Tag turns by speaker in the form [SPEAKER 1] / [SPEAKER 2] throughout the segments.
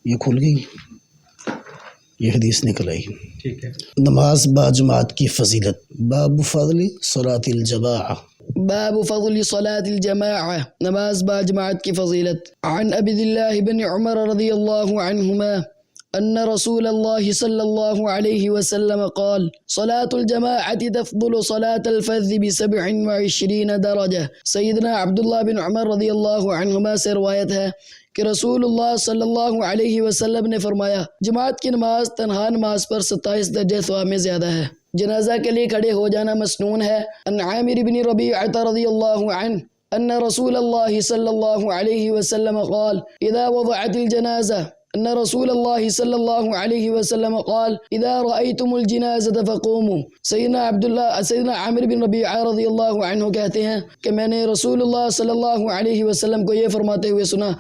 [SPEAKER 1] یہ کھل گئی، یہ حدیث نکل آئی۔
[SPEAKER 2] ٹھیک ہے۔
[SPEAKER 1] نماز باجماعت کی فضیلت، باب فضل صلاۃ الجماعہ،
[SPEAKER 3] باب فضل صلاة الجماعة، نماز باجماعت کی فضیلت۔ عن ابی اللہ بن عمر رضی اللہ عنہما أن رسول الله صلى الله عليه وسلم قال صلاة الجماعة تفضل صلاة الفذ ب27 درجة۔ سیدنا عبداللہ بن عمر رضی اللہ عنہما سے روایت ہے کہ رسول اللہ صلی اللہ علیہ وسلم نے فرمایا جماعت کی نماز تنہا نماز پر 27 درجہ ثواب میں زیادہ ہے۔ جنازہ کے لیے کھڑے ہو جانا مسنون ہے۔ ان عامر بن ربیعہ رضی اللہ عنہ ان رسول اللہ صلی اللہ علیہ وسلم قال اذا وضعت الجنازہ ان رسول اللہ صلی اللہ علیہ وسلم قال اذا رأيتم الجنازة فقوموا۔ سیدنا عامر بن ربیعہ رضی اللہ عنہ کہتے ہیں کہ میں نے رسول اللہ صلی اللہ علیہ وسلم کو یہ فرماتے ہوئے سنا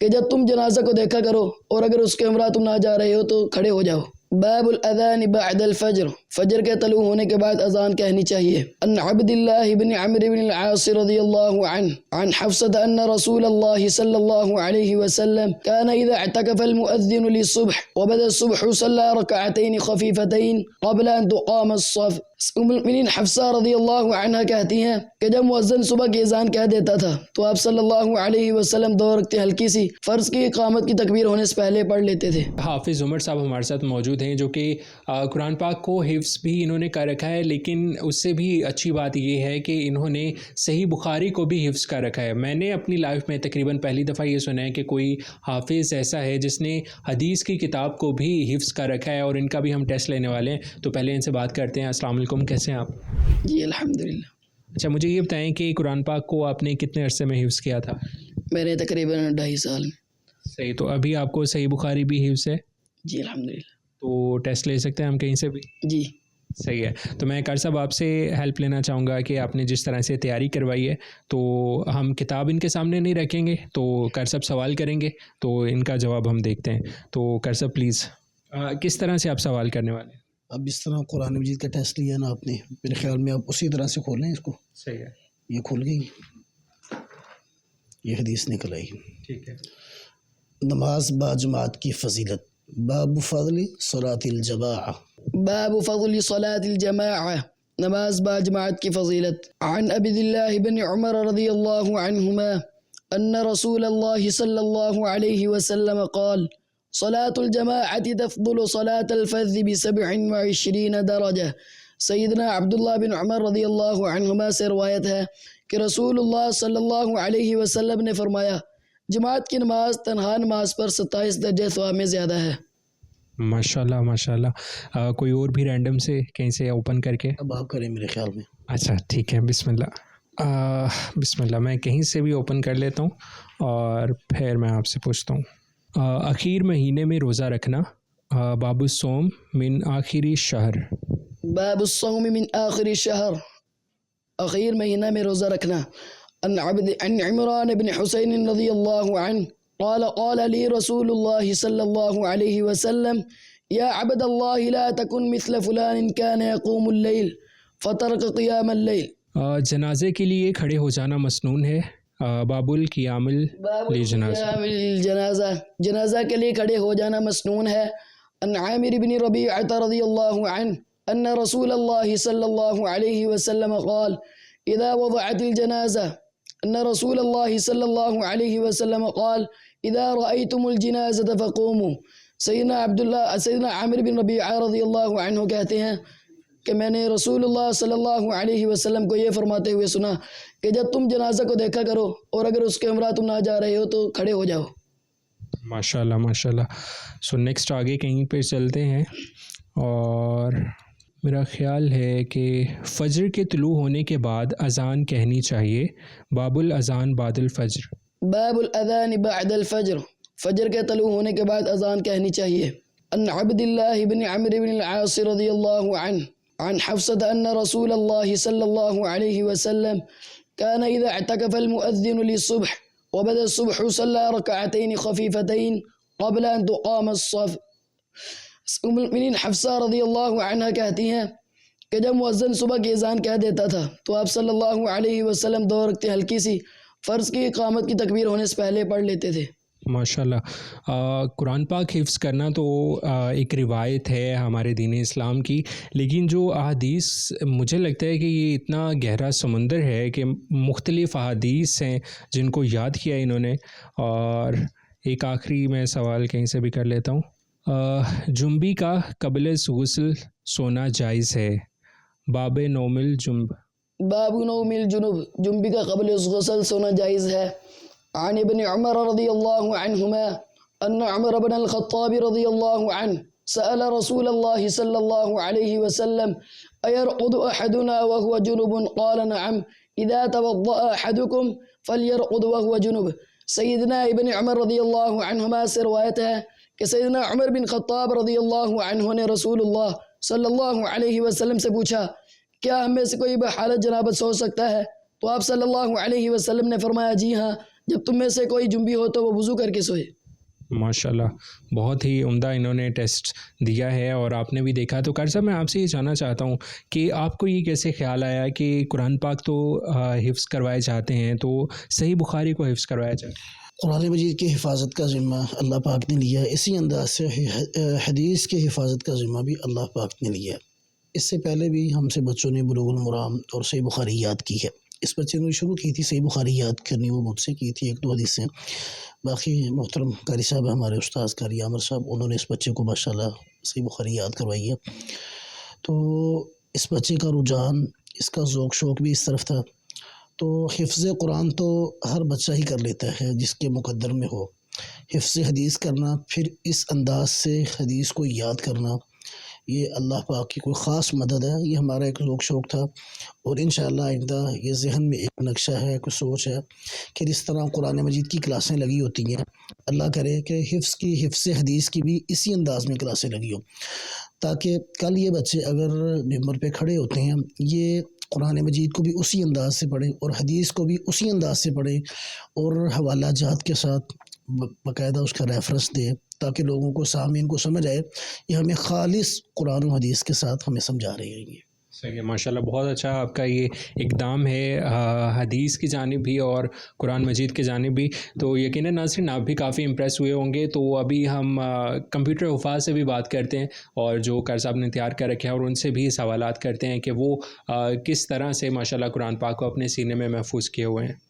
[SPEAKER 3] کہ جب تم جنازہ کو دیکھا کرو اور اگر اس کے ہمراہ تم نہ جا رہے ہو تو کھڑے ہو جاؤ۔ باب الاذان بعد الفجر، فجر کے طلوع ہونے کے بعد اذان کہنی چاہیے۔ ان عبد اللہ بن عمرو بن العاص رضی اللہ عنہ عن حفصة ان رسول اللہ صلی اللہ علیہ وسلم كان اذا اعتكف المؤذن للصبح وبدا الصبح صلى ركعتين خفيفتين قبل ان تقام الصف۔ ام المؤمنین حفصہ رضی اللہ عنہ کہتی ہیں کہ جب مؤذن صبح کی اذان کہہ دیتا تھا تو آپ صلی اللہ علیہ وسلم 2 رکعتیں ہلکی سی فرض کی اقامت کی تکبیر ہونے سے پہلے پڑھ لیتے تھے۔
[SPEAKER 2] حافظ عمر صاحب ہمارے ساتھ موجود ہیں جو کہ قرآن پاک کو حفظ بھی انہوں نے کر رکھا ہے، لیکن اس سے بھی اچھی بات یہ ہے کہ انہوں نے صحیح بخاری کو بھی حفظ کر رکھا ہے۔ میں نے اپنی لائف میں تقریباً پہلی دفعہ یہ سنا ہے کہ کوئی حافظ ایسا ہے جس نے حدیث کی کتاب کو بھی حفظ کر رکھا ہے، اور ان کا بھی ہم ٹیسٹ لینے والے ہیں۔ تو پہلے ان سے بات کرتے ہیں۔ السلام علیکم، کیسے ہیں آپ؟
[SPEAKER 3] جی الحمدللہ۔
[SPEAKER 2] اچھا، مجھے یہ بتائیں کہ قرآن پاک کو آپ نے کتنے عرصے میں حفظ کیا تھا؟
[SPEAKER 3] میں نے تقریباً 2.5 سال میں۔
[SPEAKER 2] صحیح، تو ابھی آپ کو صحیح بخاری بھی حفظ ہے؟
[SPEAKER 3] جی الحمدللہ۔
[SPEAKER 2] تو ٹیسٹ لے سکتے ہیں ہم کہیں سے بھی؟
[SPEAKER 3] جی
[SPEAKER 2] صحیح ہے۔ تو میں کر صاحب آپ سے ہیلپ لینا چاہوں گا کہ آپ نے جس طرح سے تیاری کروائی ہے تو ہم کتاب ان کے سامنے نہیں رکھیں گے، تو کر صاحب سوال کریں گے تو ان کا جواب ہم دیکھتے ہیں۔ تو کر صاحب پلیز کس طرح سے آپ سوال کرنے والے ہیں؟
[SPEAKER 1] اب اس طرح قرآن مجید کا ٹیسٹ لیا نا آپ نے، میرے خیال میں آپ اسی طرح سے کھولیں اس کو۔
[SPEAKER 2] صحیح ہے،
[SPEAKER 1] یہ کھل گئی، یہ حدیث نکل آئی۔
[SPEAKER 2] ٹھیک ہے۔
[SPEAKER 1] نماز باجماعت کی فضیلت، باب فضل صلاۃ الجماعہ،
[SPEAKER 3] باب فضل صلاة الجماعة، نماز باجماعت کی فضیلت۔ عن ابی اللہ بن عمر رضی اللہ عنہما ان رسول اللہ صلی اللہ علیہ وسلم قال صلاة الجماعة تفضل صلاة الفذ ب27 درجة۔ سیدنا عبداللہ بن عمر رضی اللہ عنہما سے روایت ہے کہ رسول اللہ صلی اللہ علیہ وسلم نے فرمایا جماعت کی نماز تنہا نماز پر 27 درجہ ثواب میں زیادہ ہے۔
[SPEAKER 2] ماشاءاللہ ماشاءاللہ۔ کوئی اور بھی رینڈم سے کہیں سے اوپن کر کے؟
[SPEAKER 1] اب آپ کریں میرے خیال میں۔
[SPEAKER 2] اچھا ٹھیک ہے، بسم اللہ۔ بسم اللہ، میں کہیں سے بھی اوپن کر لیتا ہوں اور پھر میں آپ سے پوچھتا ہوں۔ اخیر مہینے میں روزہ رکھنا، باب الصوم من آخری شہر۔
[SPEAKER 3] باب الصوم من آخر شہر، اخیر مہینہ میں روزہ رکھنا۔ عن عمران بن حسین رضی اللہ عنہ قال قال لي رسول الله صلى الله عليه وسلم يا عبد الله لا تكن مثل فلان كان يقوم الليل فترك قيام الليل۔
[SPEAKER 2] جنازے کے لیے کھڑے ہو جانا مسنون ہے، باب القیام
[SPEAKER 3] الجنازہ، جنازہ کے لیے کھڑے ہو جانا مسنون ہے۔ ان عامر بن ربیعہ رضی اللہ عنہ ان رسول اللہ صلی اللہ علیہ وسلم قال اذا وضعت الجنازہ ان رسول اللہ صلی اللہ علیہ وسلم قال اذا رأيتم الجنازة فقوموا۔ سیدنا عامر بن ربیعہ رضی اللہ عنہ کہتے ہیں کہ میں نے رسول اللہ صلی اللہ علیہ وسلم کو یہ فرماتے ہوئے سنا کہ جب تم جنازہ کو دیکھا کرو اور اگر اس کے ہمراہ تم نہ جا رہے ہو تو کھڑے ہو جاؤ۔
[SPEAKER 2] ماشاءاللہ ماشاءاللہ۔ سو نیکسٹ آگے کہیں پہ چلتے ہیں، اور میرا خیال ہے کہ فجر کے طلوع ہونے کے بعد اذان کہنی چاہیے، باب الاذان بعد الفجر۔
[SPEAKER 3] باب الاذان بعد الفجر، فجر کے طلوع ہونے کے بعد اذان کہنی چاہیے۔ ان عبد اللہ بن عمرو بن العاص رضی اللہ عنہ عن حفصة ان رسول اللہ صلی اللہ علیہ وسلم كان اذا اعتكف المؤذن للصبح وبدا الصبح صلى ركعتين خفيفتين قبل ان تقام الصف۔ ام المؤمنین حفصہ رضی اللہ عنہ کہتی ہیں کہ جب مؤذن صبح کی اذان کہہ دیتا تھا تو آپ صلی اللہ علیہ وسلم 2 رکعتیں ہلکی سی فرض کی اقامت کی تکبیر ہونے سے پہلے پڑھ لیتے تھے۔
[SPEAKER 2] ماشاءاللہ قرآن پاک حفظ کرنا تو ایک روایت ہے ہمارے دین اسلام کی، لیکن جو احادیث مجھے لگتا ہے کہ یہ اتنا گہرا سمندر ہے کہ مختلف احادیث ہیں جن کو یاد کیا انہوں نے۔ اور ایک آخری میں سوال کہیں سے بھی کر لیتا ہوں، جنبی کا قبل غسل سونا جائز ہے؟ باب نوم الجنب۔
[SPEAKER 3] باب نوم الجنوب، جنبی کا قبل غسل سونا جائز ہے۔ عن ابن عمر رضی اللہ عنہما ان عمر بن الخطاب رضی اللہ عنہ سأل رسول اللہ صلی اللہ علیہ وسلم ایرقد احدنا وهو جنب قال نعم اذا توضأ احدكم فليرقد وهو جنب۔ سیدنا ابن عمر رضی اللہ عنہما سے روایت ہے کہ سیدنا عمر بن خطاب رضی اللہ عنہ نے رسول اللہ صلی اللہ علیہ وسلم سے پوچھا کیا ہم میں سے کوئی بحالت جنابت سو سکتا ہے؟ تو آپ صلی اللہ علیہ وسلم نے فرمایا جی ہاں، جب تم میں سے کوئی جنبی ہو تو وہ وضو کر کے سوئے۔
[SPEAKER 2] ماشاءاللہ بہت ہی عمدہ انہوں نے ٹیسٹ دیا ہے اور آپ نے بھی دیکھا۔ تو قاری صاحب میں آپ سے یہ جاننا چاہتا ہوں کہ آپ کو یہ کیسے خیال آیا کہ قرآن پاک تو حفظ کروائے جاتے ہیں، تو صحیح بخاری کو حفظ کروایا جائے؟
[SPEAKER 1] قرآن مجید کی حفاظت کا ذمہ اللہ پاک نے لیا ہے، اسی انداز سے حدیث کی حفاظت کا ذمہ بھی اللہ پاک نے لیا ہے۔ اس سے پہلے بھی ہم سے بچوں نے بلوغ المرام اور صحیح بخاری یاد کی ہے۔ اس بچے نے شروع کی تھی صحیح بخاری یاد کرنی، وہ مجھ سے کی تھی ایک دو حدیثیں۔ باقی محترم قاری صاحب ہمارے استاذ قاری عامر صاحب، انہوں نے اس بچے کو ماشاءاللہ صحیح بخاری یاد کروائی ہے۔ تو اس بچے کا رجحان، اس کا ذوق شوق بھی اس طرف تھا۔ تو حفظ قرآن تو ہر بچہ ہی کر لیتا ہے جس کے مقدر میں ہو۔ حفظ حدیث کرنا، پھر اس انداز سے حدیث کو یاد کرنا، یہ اللہ پاک کی کوئی خاص مدد ہے۔ یہ ہمارا ایک ذوق شوق تھا، اور انشاءاللہ آئندہ یہ ذہن میں ایک نقشہ ہے، کوئی سوچ ہے کہ جس طرح قرآن مجید کی کلاسیں لگی ہوتی ہیں، اللہ کرے کہ حفظ حدیث کی بھی اسی انداز میں کلاسیں لگی ہوں، تاکہ کل یہ بچے اگر ممبر پہ کھڑے ہوتے ہیں، یہ قرآن مجید کو بھی اسی انداز سے پڑھیں اور حدیث کو بھی اسی انداز سے پڑھیں، اور حوالہ جات کے ساتھ باقاعدہ اس کا ریفرنس دے، تاکہ لوگوں کو، سامعین کو سمجھ آئے یہ ہمیں خالص قرآن و حدیث کے ساتھ ہمیں سمجھا رہے ہیں۔ یہ
[SPEAKER 2] صحیح ہے، ماشاءاللہ بہت اچھا آپ کا یہ اقدام ہے حدیث کی جانب بھی اور قرآن مجید کی جانب بھی۔ تو یقیناً ناظرین آپ بھی کافی امپریس ہوئے ہوں گے۔ تو ابھی ہم کمپیوٹر حفاظ سے بھی بات کرتے ہیں، اور جو قاری صاحب نے تیار کر رکھے ہیں، اور ان سے بھی سوالات کرتے ہیں کہ وہ کس طرح سے ماشاءاللہ قرآن پاک کو اپنے سینے میں محفوظ کیے ہوئے ہیں۔